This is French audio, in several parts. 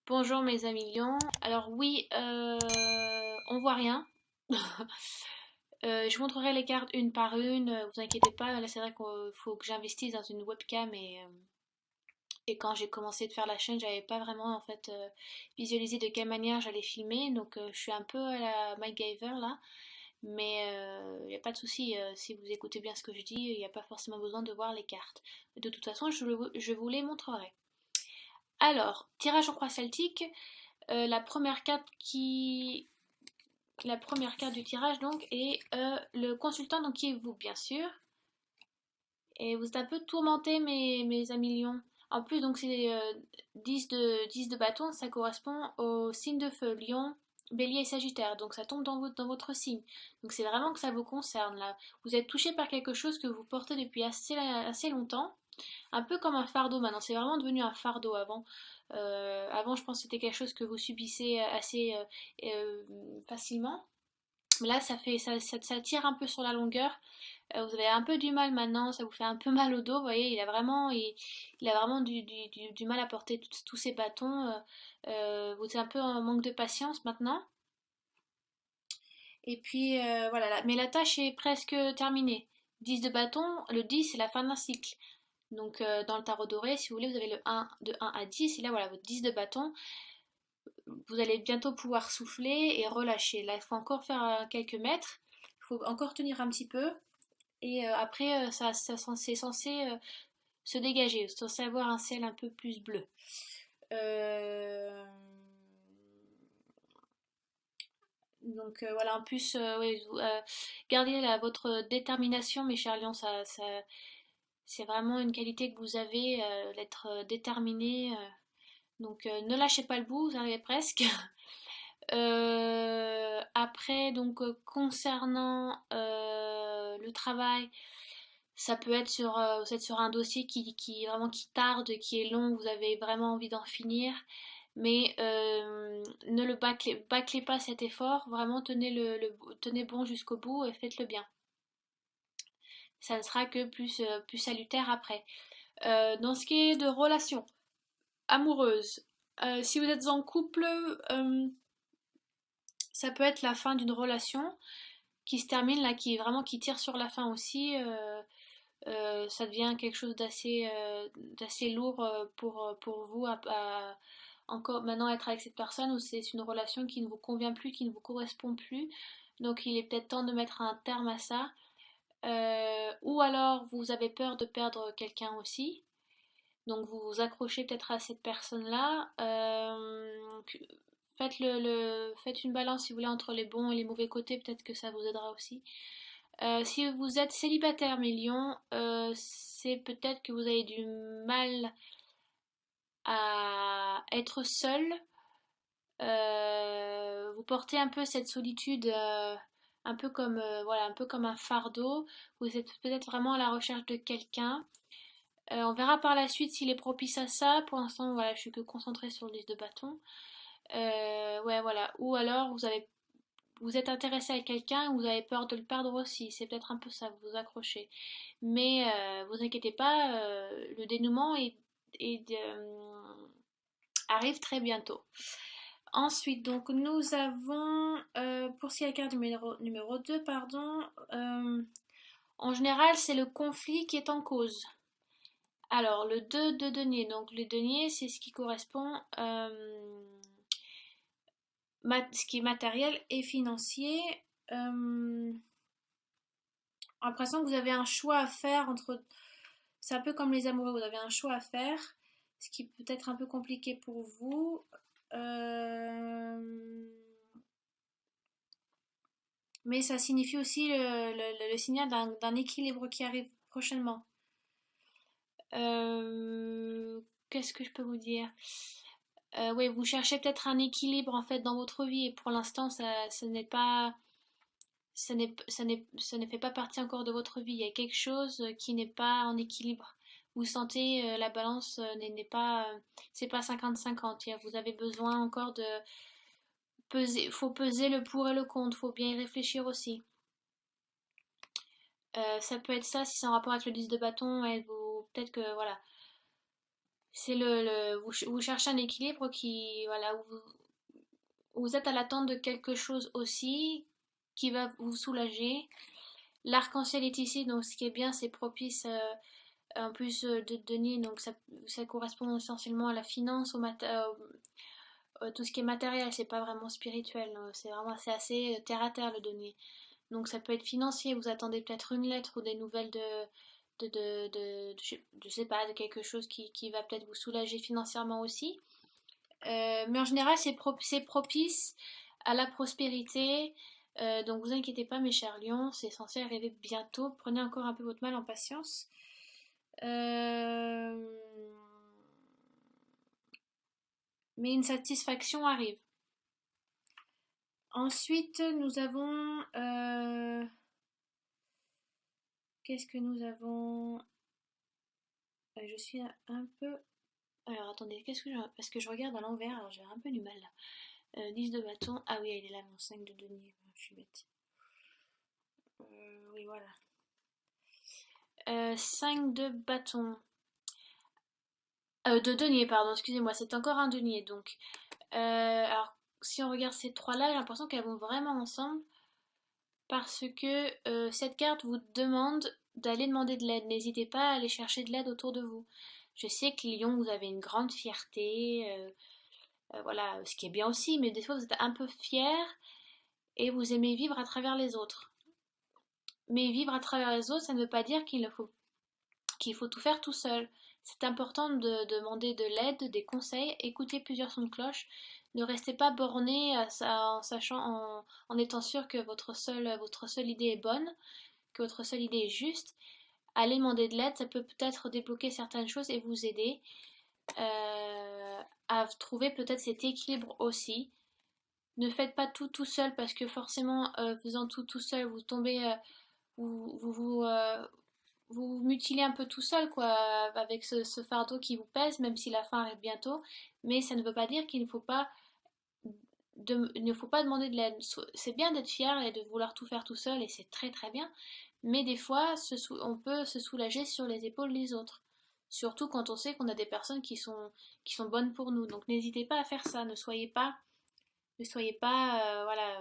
Bonjour mes amis lions. Alors oui, on voit rien. Je montrerai les cartes une par une, vous inquiétez pas. Là c'est vrai qu'il faut que j'investisse dans une webcam et quand j'ai commencé de faire la chaîne, j'avais pas vraiment en fait visualisé de quelle manière j'allais filmer. Donc je suis un peu à la MacGyver là. Mais il n'y a pas de souci, si vous écoutez bien ce que je dis, il n'y a pas forcément besoin de voir les cartes. De toute façon, je vous les montrerai. Alors, tirage en croix celtique. La première carte la première carte du tirage donc est le consultant, donc qui est vous bien sûr. Et vous êtes un peu tourmenté mes amis lions. En plus donc c'est 10 de bâton, ça correspond au signe de feu, lion, bélier et sagittaire. Donc ça tombe dans votre signe. Donc c'est vraiment que ça vous concerne là. Vous êtes touché par quelque chose que vous portez depuis assez longtemps. Un peu comme un fardeau maintenant, c'est vraiment devenu un fardeau avant. Avant, je pense que c'était quelque chose que vous subissez assez facilement. Mais là, ça tire un peu sur la longueur. Vous avez un peu du mal maintenant, ça vous fait un peu mal au dos. Vous voyez, il a vraiment du mal à porter tous ces bâtons. Vous êtes un peu en manque de patience maintenant. Et puis voilà, mais la tâche est presque terminée. 10 de bâton, le 10 c'est la fin d'un cycle. Donc dans le tarot doré, si vous voulez, vous avez le 1 de 1 à 10. Et là, voilà, votre 10 de bâton. Vous allez bientôt pouvoir souffler et relâcher. Là, il faut encore faire quelques mètres. Il faut encore tenir un petit peu. Et après, c'est censé se dégager. C'est censé avoir un ciel un peu plus bleu. Euh, Donc voilà, en plus, oui, gardez votre détermination, mes chers lions, c'est vraiment une qualité que vous avez, d'être déterminé. Donc ne lâchez pas le bout, vous arrivez presque. Après, donc concernant le travail, ça peut être vous êtes sur un dossier vraiment qui tarde, qui est long, vous avez vraiment envie d'en finir, mais ne le bâclez pas cet effort, vraiment tenez bon jusqu'au bout et faites-le bien. Ça ne sera que plus salutaire après. Dans ce qui est de relations amoureuses, si vous êtes en couple, ça peut être la fin d'une relation qui se termine là, qui tire sur la fin aussi. Ça devient quelque chose d'assez lourd pour vous encore maintenant être avec cette personne ou c'est une relation qui ne vous convient plus, qui ne vous correspond plus. Donc il est peut-être temps de mettre un terme à ça. Ou alors vous avez peur de perdre quelqu'un aussi. Donc vous vous accrochez peut-être à cette personne-là. Faites une balance si vous voulez entre les bons et les mauvais côtés, peut-être que ça vous aidera aussi. Si vous êtes célibataire, mes lions, c'est peut-être que vous avez du mal à être seul. Vous portez un peu cette solitude, un peu comme voilà, un peu comme un fardeau. Vous êtes peut-être vraiment à la recherche de quelqu'un. On verra par la suite s'il est propice à ça. Pour l'instant, voilà, je suis que concentrée sur le 10 de bâton. Ouais, voilà. Ou alors vous êtes intéressé à quelqu'un et vous avez peur de le perdre aussi. C'est peut-être un peu ça, vous vous accrochez. Mais vous inquiétez pas, le dénouement arrive très bientôt. Ensuite, donc nous avons, pour ce qui est la carte numéro 2, pardon, en général, c'est le conflit qui est en cause. Alors, le 2 de denier, donc les deniers, c'est ce qui correspond, ce qui est matériel et financier. L'impression que vous avez un choix à faire entre. C'est un peu comme les amoureux, vous avez un choix à faire, ce qui peut être un peu compliqué pour vous. Euh, Mais ça signifie aussi le signal d'un équilibre qui arrive prochainement. Qu'est-ce que je peux vous dire? Oui, vous cherchez peut-être un équilibre en fait dans votre vie et pour l'instant, ce n'est pas, ça ne fait pas partie encore de votre vie. Il y a quelque chose qui n'est pas en équilibre. Vous sentez la balance n'est pas, c'est pas 50-50. Vous avez besoin encore de peser. Faut peser le pour et le contre. Faut bien y réfléchir aussi. Ça peut être ça si c'est en rapport avec le 10 de bâton. Et vous, peut-être que voilà, C'est vous cherchez un équilibre qui, voilà, où vous êtes à l'attente de quelque chose aussi qui va vous soulager. L'arc-en-ciel est ici, donc ce qui est bien, c'est propice en plus de denier, donc ça correspond essentiellement à la finance, tout ce qui est matériel, c'est pas vraiment spirituel, hein, c'est assez terre à terre le denier. Donc ça peut être financier, vous attendez peut-être une lettre ou des nouvelles je sais pas, de quelque chose qui va peut-être vous soulager financièrement aussi. Mais en général, c'est propice à la prospérité. Donc vous inquiétez pas, mes chers lions, c'est censé arriver bientôt. Prenez encore un peu votre mal en patience. Euh, Mais une satisfaction arrive. Ensuite, nous avons... qu'est-ce que nous avons? Je suis un peu... Alors attendez, qu'est-ce que je... Parce que je regarde à l'envers, alors j'ai un peu du mal là. 10 de bâton. Ah oui, il est là, mon 5 de denier. Je suis bête. Oui, voilà. 5 de bâton. De denier, pardon, excusez-moi, c'est encore un denier. Donc, alors, si on regarde ces trois-là, j'ai l'impression qu'elles vont vraiment ensemble. Parce que cette carte vous demande d'aller demander de l'aide. N'hésitez pas à aller chercher de l'aide autour de vous. Je sais que Lyon, vous avez une grande fierté, voilà, ce qui est bien aussi, mais des fois vous êtes un peu fier et vous aimez vivre à travers les autres. Mais vivre à travers les autres, ça ne veut pas dire qu'il faut tout faire tout seul. C'est important de demander de l'aide, des conseils, écouter plusieurs sons de cloche. Ne restez pas borné en étant sûr que votre seule idée est bonne, que votre seule idée est juste. Allez demander de l'aide, ça peut peut-être débloquer certaines choses et vous aider à trouver peut-être cet équilibre aussi. Ne faites pas tout seul parce que forcément, faisant tout seul, vous tombez, vous, vous, vous, euh, vous mutilez un peu tout seul, quoi, avec ce fardeau qui vous pèse, même si la fin arrive bientôt. Mais ça ne veut pas dire qu'il ne faut pas demander de l'aide. C'est bien d'être fier et de vouloir tout faire tout seul, et c'est très très bien. Mais des fois, on peut se soulager sur les épaules des autres. Surtout quand on sait qu'on a des personnes qui sont bonnes pour nous. Donc n'hésitez pas à faire ça. Ne soyez pas, voilà,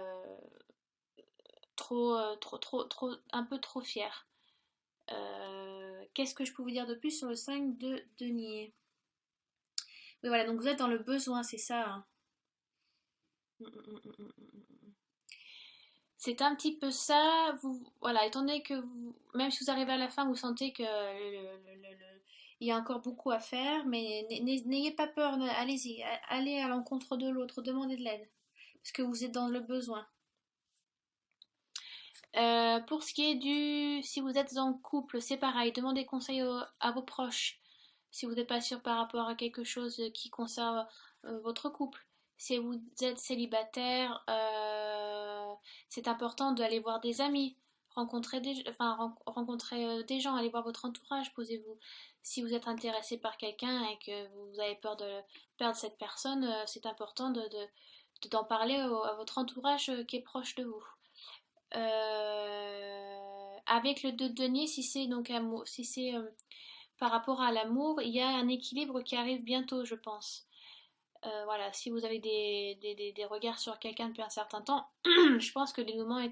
un peu trop fier. Qu'est-ce que je peux vous dire de plus sur le 5 de denier? Oui, voilà, donc vous êtes dans le besoin, c'est ça, hein. C'est un petit peu ça. Voilà, étant donné que même si vous arrivez à la fin, vous sentez que il y a encore beaucoup à faire, mais n'ayez pas peur, allez-y, allez à l'encontre de l'autre, demandez de l'aide, parce que vous êtes dans le besoin. Pour ce qui est si vous êtes en couple, c'est pareil, demandez conseil à vos proches. Si vous n'êtes pas sûr par rapport à quelque chose qui concerne votre couple. Si vous êtes célibataire, c'est important d'aller voir des amis, rencontrer des gens, aller voir votre entourage, posez-vous. Si vous êtes intéressé par quelqu'un et que vous avez peur de perdre cette personne, c'est important d'en parler à votre entourage qui est proche de vous. Avec le 2 de denier, si c'est donc amour, si c'est par rapport à l'amour, il y a un équilibre qui arrive bientôt, je pense. Voilà, si vous avez des regards sur quelqu'un depuis un certain temps, je pense que le dénouement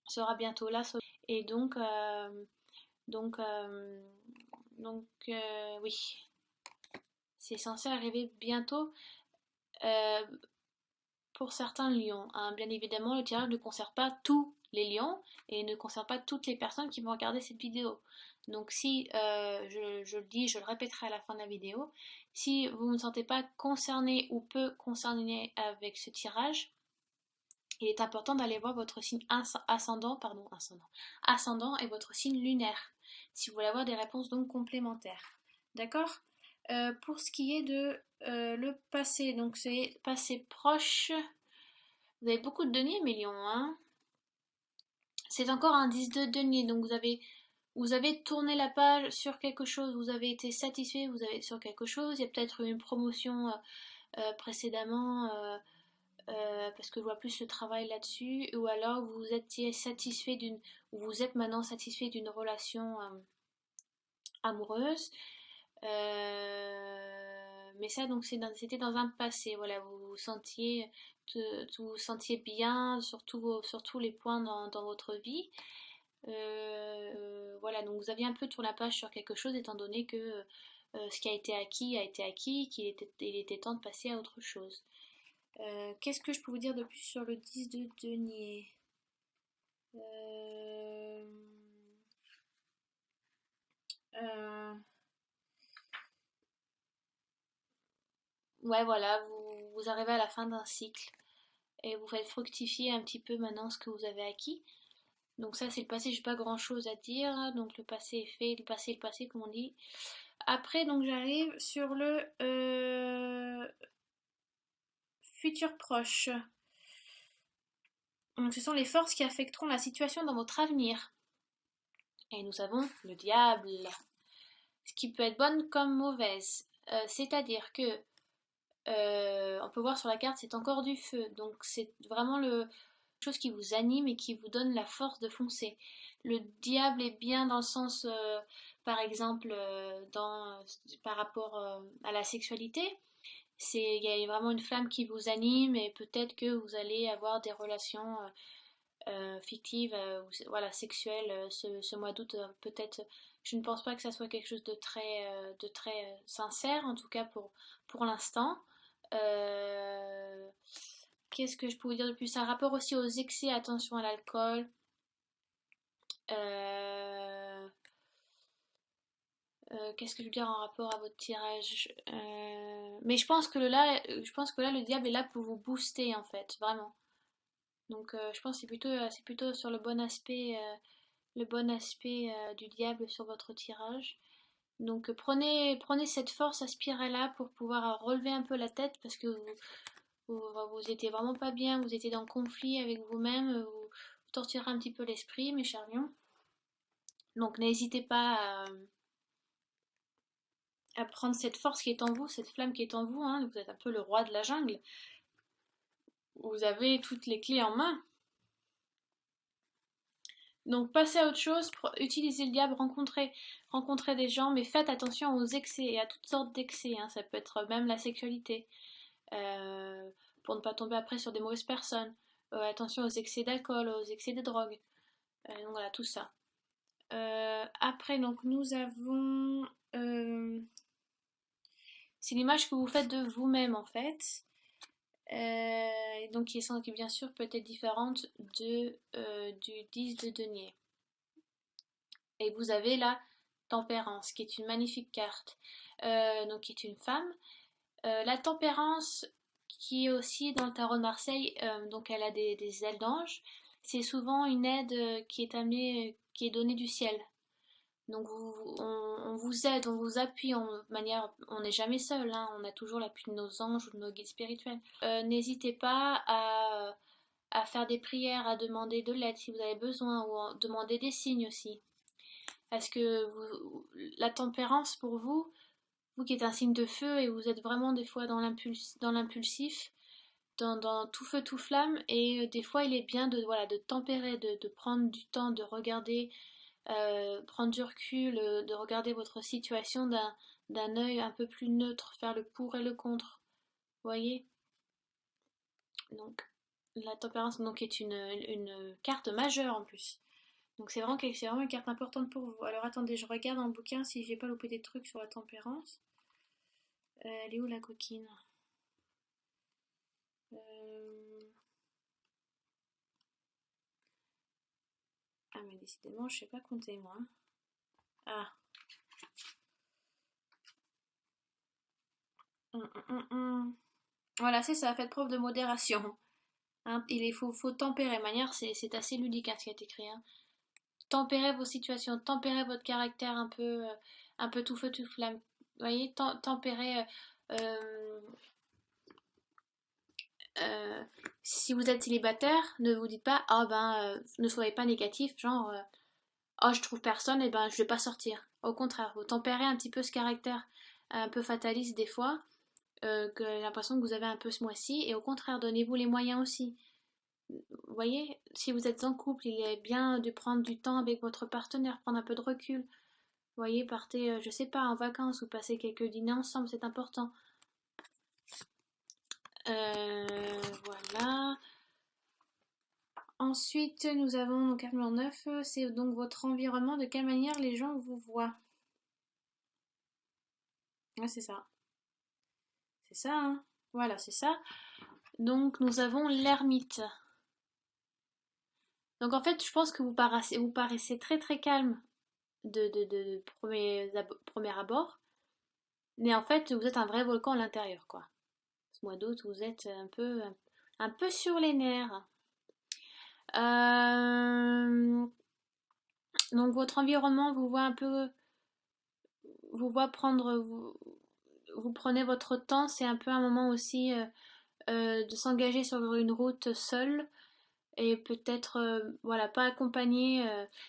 sera bientôt là. Et donc, euh, oui, c'est censé arriver bientôt. Euh, pour certains lions, hein. Bien évidemment, le tirage ne concerne pas tous les lions et ne concerne pas toutes les personnes qui vont regarder cette vidéo. Donc si, je le dis, je le répéterai à la fin de la vidéo, si vous ne vous sentez pas concerné ou peu concerné avec ce tirage, il est important d'aller voir votre signe ascendant et votre signe lunaire, si vous voulez avoir des réponses donc complémentaires. D'accord? Pour ce qui est de le passé, donc c'est passé proche. Vous avez beaucoup de deniers, Mélion, hein? C'est encore un 10 de denier, donc vous avez tourné la page sur quelque chose, vous avez été satisfait, vous avez sur quelque chose, il y a peut-être eu une promotion précédemment, parce que je vois plus le travail là-dessus, ou alors vous étiez satisfait ou vous êtes maintenant satisfait d'une relation amoureuse. Mais ça, donc, c'était dans un passé. Voilà, vous vous sentiez bien sur tous les points dans votre vie. Voilà, donc vous aviez un peu tourné la page sur quelque chose, étant donné que ce qui a été acquis, il était temps de passer à autre chose. Qu'est-ce que je peux vous dire de plus sur le 10 de denier? Euh, euh, ouais, voilà, vous arrivez à la fin d'un cycle et vous faites fructifier un petit peu maintenant ce que vous avez acquis. Donc ça, c'est le passé, j'ai pas grand-chose à dire. Donc le passé est fait, le passé, comme on dit. Après, donc j'arrive sur le futur proche. Donc ce sont les forces qui affecteront la situation dans votre avenir. Et nous avons le diable, ce qui peut être bonne comme mauvaise. C'est-à-dire que on peut voir sur la carte, c'est encore du feu. Donc c'est vraiment le chose qui vous anime et qui vous donne la force de foncer. Le diable est bien dans le sens, par exemple, par rapport à la sexualité. Il y a vraiment une flamme qui vous anime et peut-être que vous allez avoir des relations fictives, voilà, sexuelles ce mois d'août. Peut-être, je ne pense pas que ça soit quelque chose de très sincère, en tout cas pour l'instant. Euh, Qu'est-ce que je peux vous dire de plus? Un rapport aussi aux excès, attention à l'alcool. Euh, Qu'est-ce que je veux dire en rapport à votre tirage? Mais je pense que là, le diable est là pour vous booster en fait, vraiment. Donc, je pense que c'est plutôt sur le bon aspect du diable sur votre tirage. Donc, prenez cette force, aspirez-la pour pouvoir relever un peu la tête parce que vous étiez vraiment pas bien, vous étiez dans le conflit avec vous-même, vous torturez un petit peu l'esprit, mes chers lions. Donc, n'hésitez pas à prendre cette force qui est en vous, cette flamme qui est en vous, hein. Vous êtes un peu le roi de la jungle. Vous avez toutes les clés en main. Donc passez à autre chose, utilisez le diable, rencontrez des gens, mais faites attention aux excès et à toutes sortes d'excès, hein. Ça peut être même la sexualité, euh, pour ne pas tomber après sur des mauvaises personnes. Attention aux excès d'alcool, aux excès de drogue. Donc voilà, tout ça. Après, donc nous avons... c'est l'image que vous faites de vous-même en fait. Donc qui bien sûr peut être différente du 10 de denier. Et vous avez la tempérance, qui est une magnifique carte, donc qui est une femme. La tempérance, qui est aussi dans le tarot de Marseille, donc elle a des ailes d'ange. C'est souvent une aide qui est donnée du ciel. Donc on vous aide, on vous appuie on n'est jamais seul, hein, on a toujours l'appui de nos anges ou de nos guides spirituels. N'hésitez pas à faire des prières, à demander de l'aide si vous avez besoin, ou à demander des signes aussi. Parce que la tempérance pour vous, vous qui êtes un signe de feu et vous êtes vraiment des fois dans l'impulsif, dans tout feu, tout flamme, et des fois il est bien voilà, de tempérer, de prendre du temps, de regarder, prendre du recul, de regarder votre situation d'un œil un peu plus neutre, faire le pour et le contre. Vous voyez? Donc la tempérance donc, est une carte majeure en plus. Donc c'est vraiment une carte importante pour vous. Alors attendez, je regarde dans le bouquin si j'ai pas loupé des trucs sur la tempérance. Elle est où la coquine? Euh, Ah mais décidément, je sais pas compter moi. Ah. Voilà, c'est ça, faites preuve de modération. Hein, faut tempérer. Manière, c'est assez ludique hein, ce qui est écrit. Hein. Tempérez vos situations, tempérez votre caractère un peu tout feu, tout flamme. Vous voyez, tempérez. Euh, Si vous êtes célibataire, ne vous dites pas, ah ben, ne soyez pas négatif, genre, oh, je trouve personne, et ben, je vais pas sortir. Au contraire, vous tempérez un petit peu ce caractère un peu fataliste des fois, que j'ai l'impression que vous avez un peu ce mois-ci, et au contraire, donnez-vous les moyens aussi. Vous voyez, si vous êtes en couple, il est bien de prendre du temps avec votre partenaire, prendre un peu de recul, voyez, partez, je sais pas, en vacances ou passez quelques dîners ensemble, c'est important. Voilà. Ensuite, nous avons donc article 9, c'est donc votre environnement, de quelle manière les gens vous voient. Ouais, c'est ça. C'est ça, hein. Voilà, c'est ça. Donc, nous avons l'ermite. Donc, en fait, je pense que vous paraissez très très calme de premier abord. Mais en fait, vous êtes un vrai volcan à l'intérieur, quoi. Ce mois d'août, vous êtes un peu sur les nerfs. Euh, donc, votre environnement vous voit un peu, vous voit prendre, vous prenez votre temps. C'est un peu un moment aussi de s'engager sur une route seule et peut-être voilà pas accompagné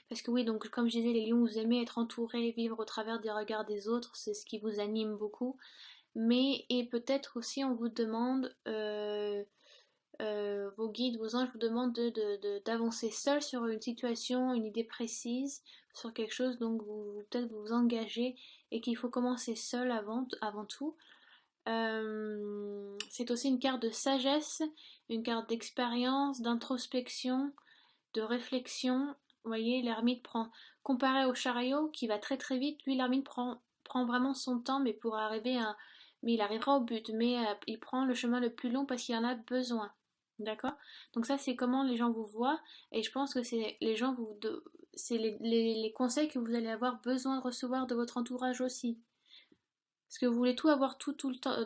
parce que oui donc comme je disais les lions vous aimez être entourés vivre au travers des regards des autres c'est ce qui vous anime beaucoup mais et peut-être aussi on vous demande vos guides vos anges vous demandent d'avancer seul sur une situation une idée précise sur quelque chose donc peut-être vous vous engagez et qu'il faut commencer seul avant tout. C'est aussi une carte de sagesse, une carte d'expérience, d'introspection, de réflexion. Vous voyez, l'ermite prend, comparé au chariot qui va très très vite, lui l'ermite prend vraiment son temps, mais pour arriver à, mais il arrivera au but, mais il prend le chemin le plus long parce qu'il en a besoin. D'accord? Donc ça c'est comment les gens vous voient et je pense que c'est les gens c'est les conseils que vous allez avoir besoin de recevoir de votre entourage aussi. Parce que vous voulez tout avoir tout le temps,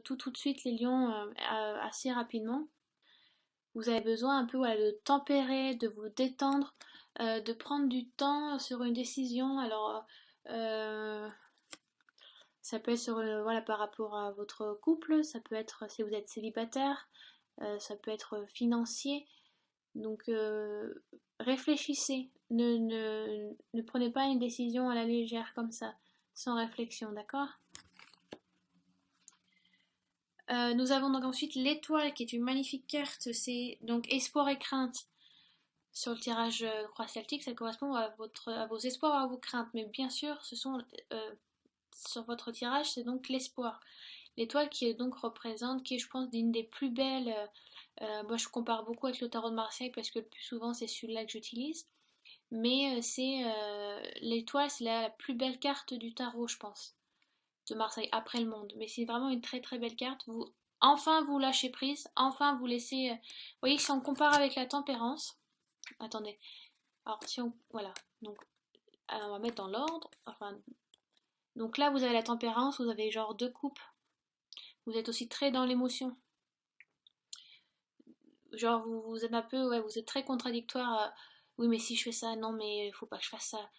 tout de suite, les lions, assez rapidement. Vous avez besoin un peu voilà, de tempérer, de vous détendre, de prendre du temps sur une décision. Alors, euh, ça peut être sur, voilà, par rapport à votre couple, ça peut être si vous êtes célibataire, ça peut être financier. Donc, réfléchissez. Ne prenez pas une décision à la légère comme ça, sans réflexion, d'accord? Nous avons donc ensuite l'étoile qui est une magnifique carte, c'est donc espoir et crainte. Sur le tirage croix celtique, ça correspond à vos espoirs, à vos craintes. Mais bien sûr, sur votre tirage, c'est donc l'espoir. L'étoile qui est donc représente, qui est je pense d'une des plus belles. Moi je compare beaucoup avec le tarot de Marseille parce que le plus souvent c'est celui-là que j'utilise. Mais c'est l'étoile, c'est la plus belle carte du tarot, je pense de Marseille après le monde. Mais c'est vraiment une très très belle carte. Enfin vous lâchez prise, enfin vous laissez. Vous voyez, si on compare avec la tempérance, attendez. Alors si on voilà, donc on va mettre dans l'ordre. Enfin, donc là vous avez la tempérance, vous avez genre deux coupes. Vous êtes aussi très dans l'émotion. Genre vous êtes un peu, ouais, vous êtes très contradictoire. Oui mais si je fais ça, non mais il faut pas que je fasse ça.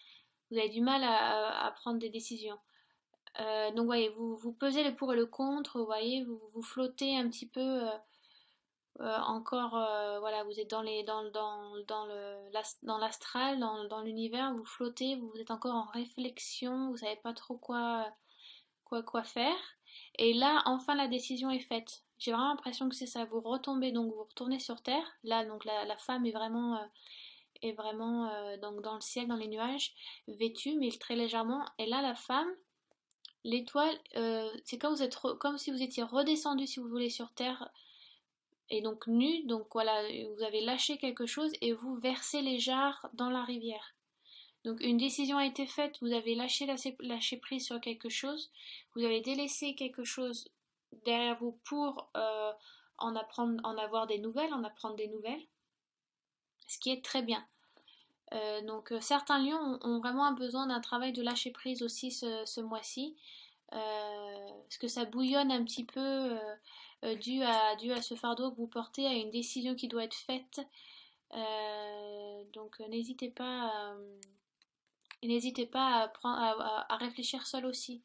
Vous avez du mal à prendre des décisions. Donc voyez, vous pesez le pour et le contre, vous voyez, vous flottez un petit peu encore, voilà, vous êtes dans l'astral, dans l'univers, vous flottez, vous êtes encore en réflexion, vous savez pas trop quoi faire. Et là, enfin, la décision est faite. J'ai vraiment l'impression que c'est ça. Vous retombez, donc vous retournez sur Terre. Là, donc la femme est vraiment donc dans le ciel, dans les nuages, vêtue, mais très légèrement. Et là, la femme, l'étoile, c'est comme si vous étiez redescendu, si vous voulez, sur Terre et donc nu, donc voilà, vous avez lâché quelque chose et vous versez les jarres dans la rivière. Donc une décision a été faite, vous avez lâché prise sur quelque chose, vous avez délaissé quelque chose derrière vous pour en avoir des nouvelles, en apprendre des nouvelles, ce qui est très bien. Donc certains lions ont vraiment un besoin d'un travail de lâcher prise aussi ce mois-ci, parce que ça bouillonne un petit peu dû à ce fardeau que vous portez, à une décision qui doit être faite. Donc n'hésitez pas à réfléchir seul aussi.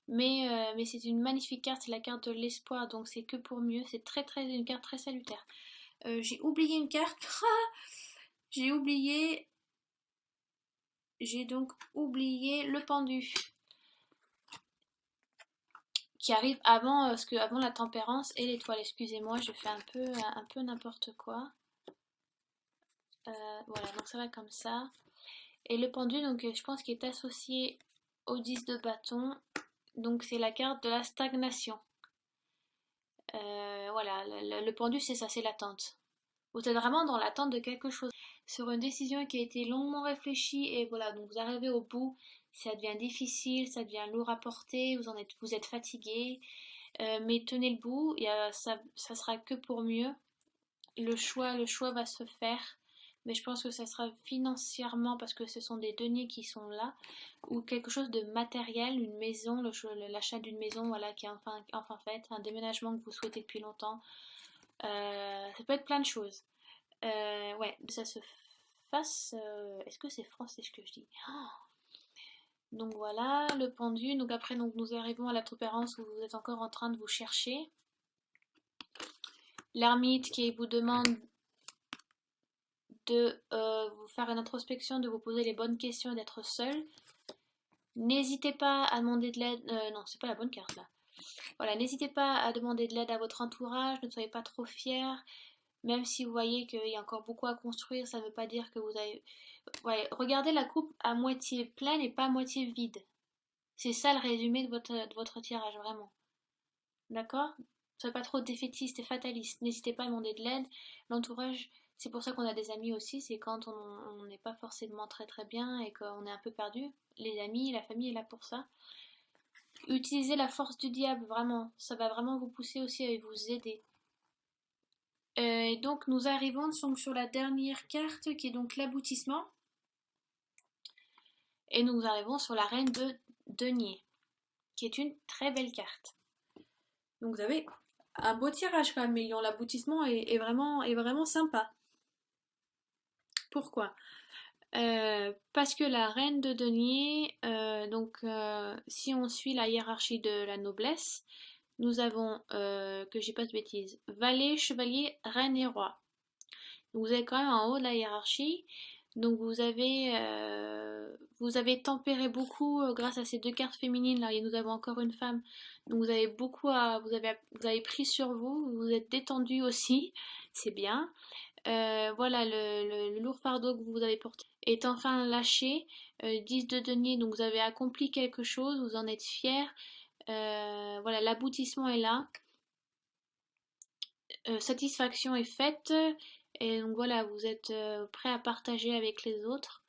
Mais c'est une magnifique carte, c'est la carte de l'espoir, donc c'est que pour mieux, c'est une carte très salutaire. J'ai oublié une carte, j'ai oublié, j'ai donc oublié le pendu, qui arrive avant la tempérance et l'étoile. Excusez-moi, je fais un peu n'importe quoi. Voilà, donc ça va comme ça. Et le pendu, donc je pense qu'il est associé au 10 de bâton. Donc c'est la carte de la stagnation. Voilà, le pendu c'est ça, c'est l'attente. Vous êtes vraiment dans l'attente de quelque chose. Sur une décision qui a été longuement réfléchie et voilà, donc vous arrivez au bout, ça devient difficile, ça devient lourd à porter, vous êtes fatigué, mais tenez le bout, ça sera que pour mieux. Le choix va se faire, mais je pense que ça sera financièrement parce que ce sont des deniers qui sont là, ou quelque chose de matériel, une maison, l'achat d'une maison, voilà, qui est enfin fait, un déménagement que vous souhaitez depuis longtemps. Ça peut être plein de choses. Ouais, ça se fasse. Est-ce que c'est français ce que je dis? Donc voilà, le pendu. Donc après, donc, nous arrivons à la tempérance où vous êtes encore en train de vous chercher. L'ermite qui vous demande de vous faire une introspection, de vous poser les bonnes questions et d'être seul. N'hésitez pas à demander de l'aide. Non, c'est pas la bonne carte là. Voilà, n'hésitez pas à demander de l'aide à votre entourage. Ne soyez pas trop fiers. Même si vous voyez qu'il y a encore beaucoup à construire, ça ne veut pas dire que vous avez... Ouais, regardez la coupe à moitié pleine et pas à moitié vide. C'est ça le résumé de votre tirage, vraiment. D'accord? Soyez pas trop défaitiste et fataliste. N'hésitez pas à demander de l'aide. L'entourage, c'est pour ça qu'on a des amis aussi. C'est quand on n'est pas forcément très très bien et qu'on est un peu perdu. Les amis, la famille est là pour ça. Utilisez la force du diable, vraiment. Ça va vraiment vous pousser aussi à vous aider. Et donc nous arrivons donc sur la dernière carte qui est donc l'aboutissement. Et nous arrivons sur la reine de denier, qui est une très belle carte. Donc vous avez un beau tirage quand même, Million. L'aboutissement est vraiment sympa. Pourquoi? Parce que la reine de denier, si on suit la hiérarchie de la noblesse, nous avons, que j'ai pas de bêtises, valet, chevalier, reine et roi. Donc vous êtes quand même en haut de la hiérarchie. Donc vous avez tempéré beaucoup grâce à ces deux cartes féminines là et nous avons encore une femme. Donc vous avez vous avez pris sur vous, vous vous êtes détendu aussi, c'est bien. Voilà le lourd fardeau que vous avez porté est enfin lâché. 10 de denier, donc vous avez accompli quelque chose, vous en êtes fiers. Voilà, l'aboutissement est là. Satisfaction est faite. Et donc voilà, vous êtes prêt à partager avec les autres.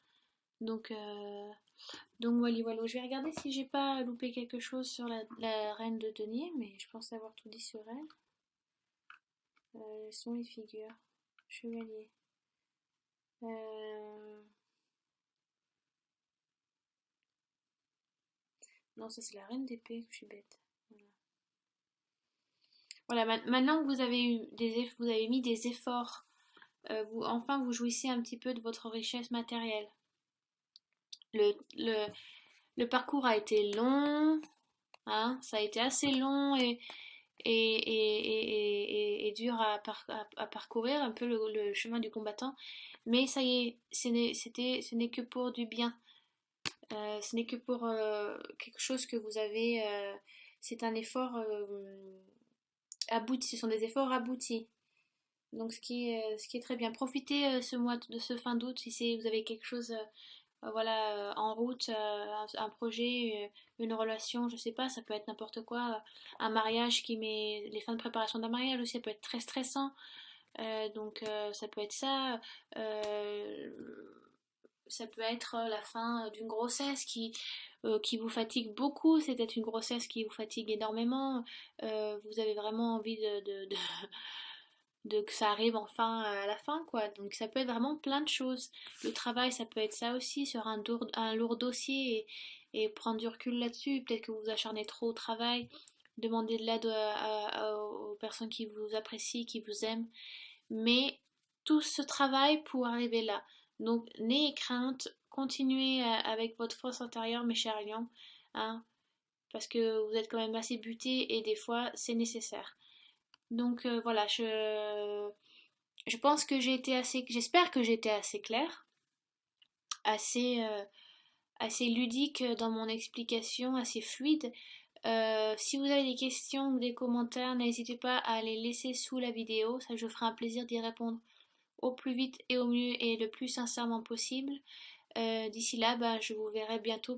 Donc, voilà. Je vais regarder si j'ai pas loupé quelque chose sur la reine de denier, mais je pense avoir tout dit sur elle. Sont les figures. Chevalier. Non, ça c'est la reine d'épée, je suis bête. Voilà, maintenant que vous avez mis des efforts, enfin vous jouissez un petit peu de votre richesse matérielle. Le, le, le parcours a été long, hein, ça a été assez long et dur à parcourir, un peu le chemin du combattant. Mais ça y est, ce n'est que pour du bien. Ce n'est que pour quelque chose que vous avez. C'est un effort abouti. Ce sont des efforts aboutis. Donc ce qui est très bien. Profitez ce mois de ce fin d'août si vous avez quelque chose voilà, en route, un projet, une relation, je sais pas, ça peut être n'importe quoi, un mariage qui met les fins de préparation d'un mariage aussi, ça peut être très stressant, ça peut être ça, euh, ça peut être la fin d'une grossesse qui vous fatigue beaucoup, c'est peut-être une grossesse qui vous fatigue énormément, vous avez vraiment envie de que ça arrive enfin à la fin, quoi. Donc ça peut être vraiment plein de choses. Le travail, ça peut être ça aussi, sur un lourd dossier et prendre du recul là-dessus. Peut-être que vous vous acharnez trop au travail, demander de l'aide aux personnes qui vous apprécient, qui vous aiment. Mais tout ce travail pour arriver là. Donc n'ayez crainte, continuez avec votre force intérieure, mes chers lions, hein, parce que vous êtes quand même assez butés et des fois c'est nécessaire. Donc voilà, je pense que j'espère que j'ai été assez claire, assez, assez ludique dans mon explication, assez fluide. Si vous avez des questions ou des commentaires, n'hésitez pas à les laisser sous la vidéo, ça je ferai un plaisir d'y répondre au plus vite et au mieux et le plus sincèrement possible. D'ici là, ben, je vous verrai bientôt